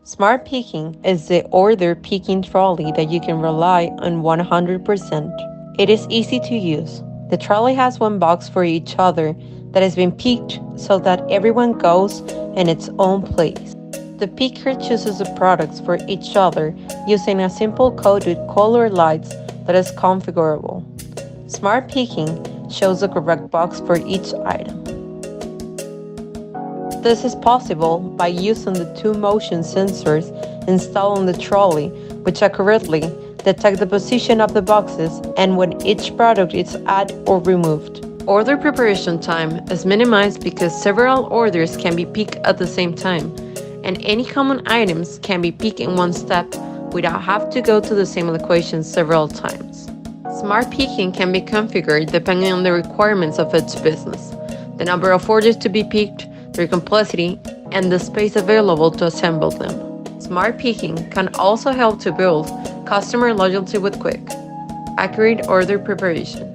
Smart picking is the order picking trolley that you can rely on 100%. It is easy to use. The trolley has one box for each other that has been picked so that everyone goes in its own place. The picker chooses the products for each other using a simple code with color lights that is configurable. Smart picking shows the correct box for each item. This is possible by using the two motion sensors installed on the trolley, which accurately detect the position of the boxes and when each product is added or removed. Order preparation time is minimized because several orders can be picked at the same time, and any common items can be picked in one step without having to go to the same location several times. Smart picking can be configured depending on the requirements of each business, the number of orders to be picked, their complexity, and the space available to assemble them. Smart picking can also help to build customer loyalty with quick, accurate order preparation.